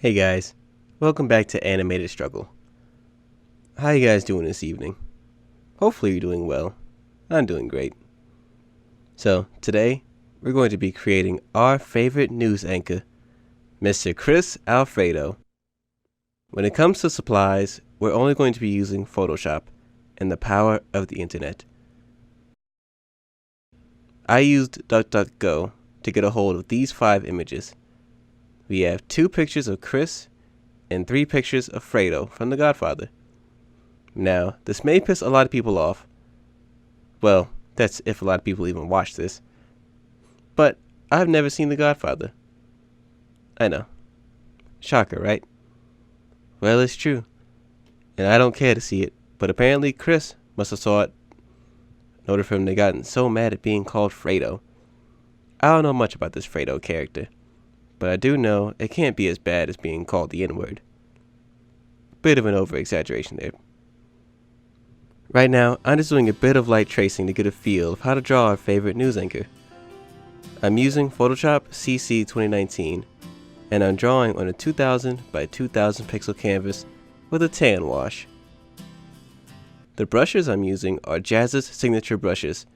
Hey guys, welcome back to Animated Struggle. How you guys doing this evening? Hopefully you're doing well. I'm doing great. So today we're going to be creating our favorite news anchor, Mr. Chris Alfredo. When it comes to supplies, we're only going to be using Photoshop and the power of the internet. I used DuckDuckGo to get a hold of these 5 images. We have 2 pictures of Chris and 3 pictures of Fredo from The Godfather. Now, this may piss a lot of people off. Well, that's if a lot of people even watch this. But I've never seen The Godfather. I know. Shocker, right? Well, it's true. And I don't care to see it, but apparently Chris must have saw it in order for him to gotten so mad at being called Fredo. I don't know much about this Fredo character, but I do know it can't be as bad as being called the N-word. Bit of an over-exaggeration there. Right now, I'm just doing a bit of light tracing to get a feel of how to draw our favorite news anchor. I'm using Photoshop CC 2019, and I'm drawing on a 2000 by 2000 pixel canvas with a tan wash. The brushes I'm using are Jazz's signature brushes.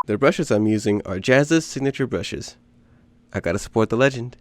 The brushes I'm using are Jazz's signature brushes. I gotta support the legend.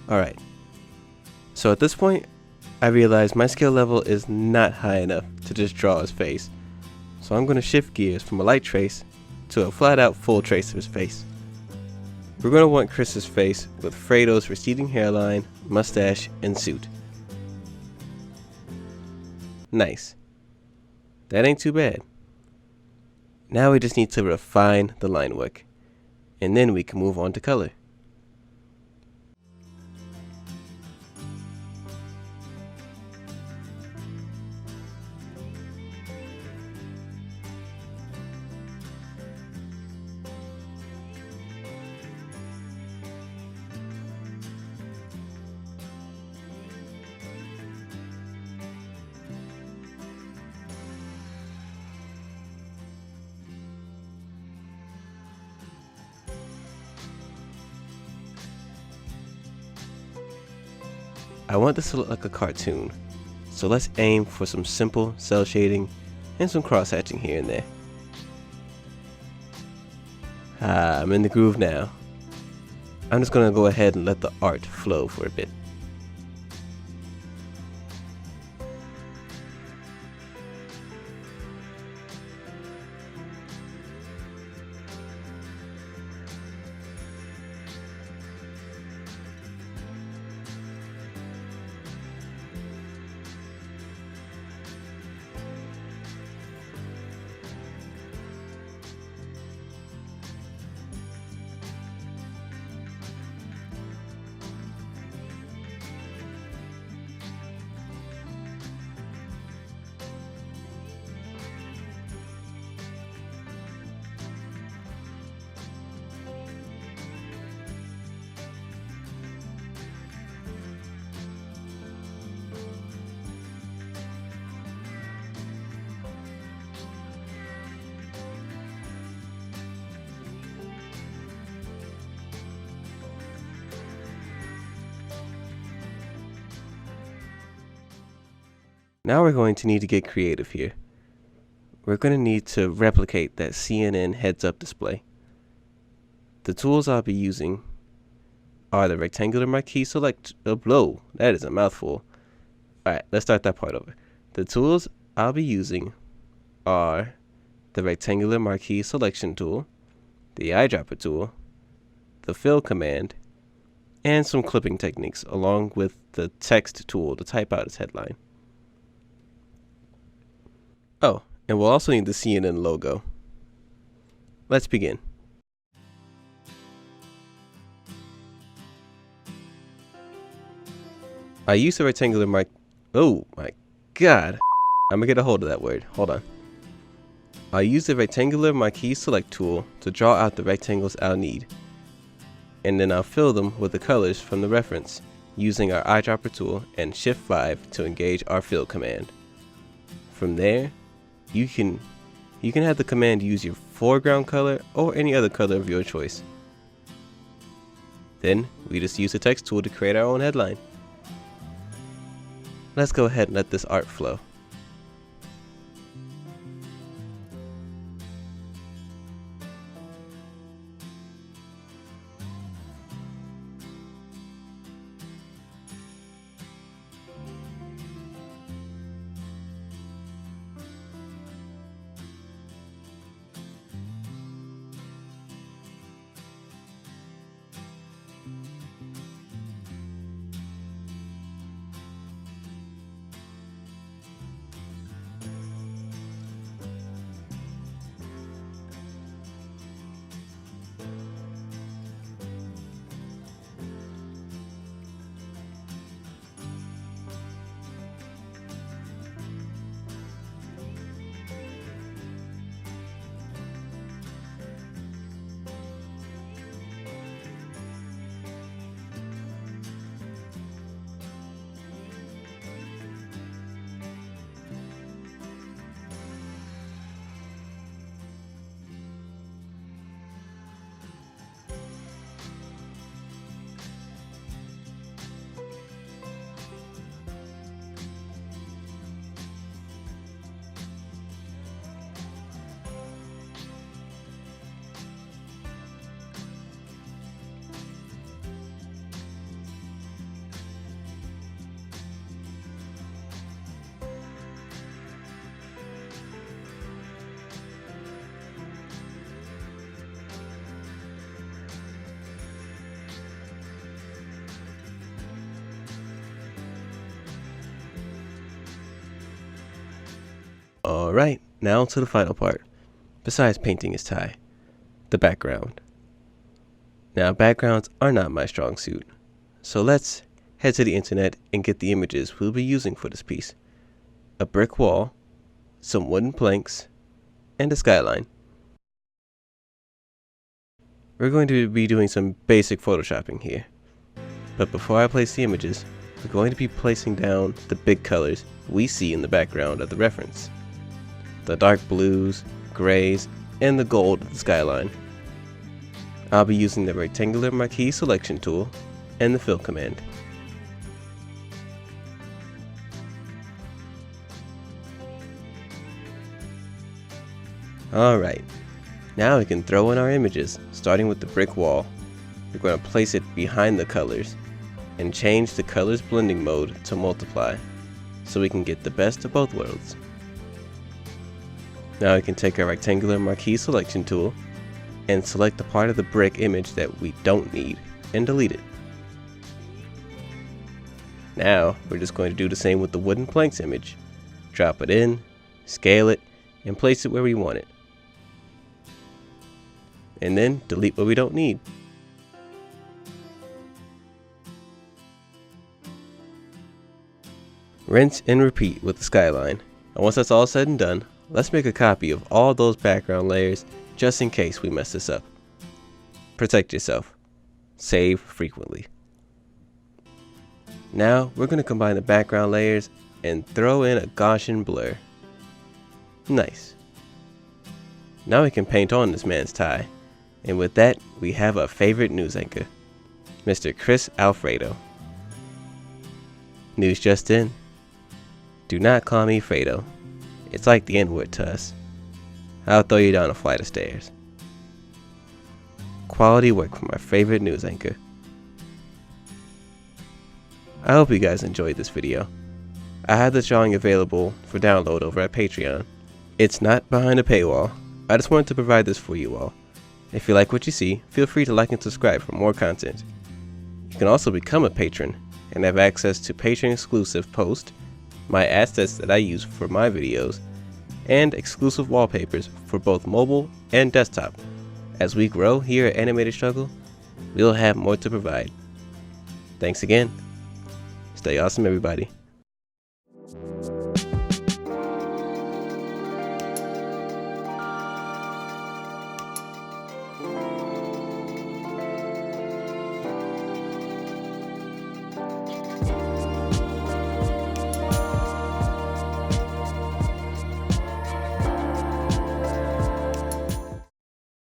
Alright, so at this point, I realize my skill level is not high enough to just draw his face. So I'm going to shift gears from a light trace to a flat out full trace of his face. We're going to want Chris's face with Fredo's receding hairline, mustache, and suit. Nice. That ain't too bad. Now we just need to refine the line work, and then we can move on to color. I want this to look like a cartoon, so let's aim for some simple cell shading and some cross hatching here and there. I'm in the groove now. I'm just going to go ahead and let the art flow for a bit. Now we're going to need to get creative here. We're going to need to replicate that CNN heads-up display. The tools I'll be using are the rectangular marquee select. Blow, that is a mouthful. Alright, let's start that part over. The tools I'll be using are the rectangular marquee selection tool, the eyedropper tool, the fill command, and some clipping techniques along with the text tool to type out its headline. Oh, and we'll also need the CNN logo. Let's begin. I use a rectangular mark. Oh my god. I'm gonna get a hold of that word. Hold on. I use the rectangular marquee select tool to draw out the rectangles I'll need. And then I'll fill them with the colors from the reference using our eyedropper tool and Shift 5 to engage our fill command. From there, you can have the command use your foreground color or any other color of your choice. Then we just use the text tool to create our own headline. Let's go ahead and let this art flow. Alright, now to the final part, besides painting his tie, the background. Now backgrounds are not my strong suit, so let's head to the internet and get the images we'll be using for this piece. A brick wall, some wooden planks, and a skyline. We're going to be doing some basic photoshopping here, but before I place the images, we're going to be placing down the big colors we see in the background of the reference. The dark blues, grays, and the gold of the skyline. I'll be using the rectangular marquee selection tool and the fill command. Alright, now we can throw in our images, starting with the brick wall. We're going to place it behind the colors and change the colors blending mode to multiply so we can get the best of both worlds. Now we can take our rectangular marquee selection tool and select the part of the brick image that we don't need and delete it. Now we're just going to do the same with the wooden planks image. Drop it in, scale it, and place it where we want it. And then delete what we don't need. Rinse and repeat with the skyline. And once that's all said and done, let's make a copy of all those background layers just in case we mess this up. Protect yourself. Save frequently. Now we're going to combine the background layers and throw in a Gaussian blur. Nice. Now we can paint on this man's tie. And with that, we have our favorite news anchor, Mr. Chris Alfredo. News just in. Do not call me Fredo. It's like the N-word to us. I'll throw you down a flight of stairs. Quality work from our favorite news anchor. I hope you guys enjoyed this video. I have this drawing available for download over at Patreon. It's not behind a paywall. I just wanted to provide this for you all. If you like what you see, feel free to like and subscribe for more content. You can also become a patron and have access to patron exclusive posts, my assets that I use for my videos, and exclusive wallpapers for both mobile and desktop. As we grow here at Animated Struggle, we'll have more to provide. Thanks again. Stay awesome, everybody.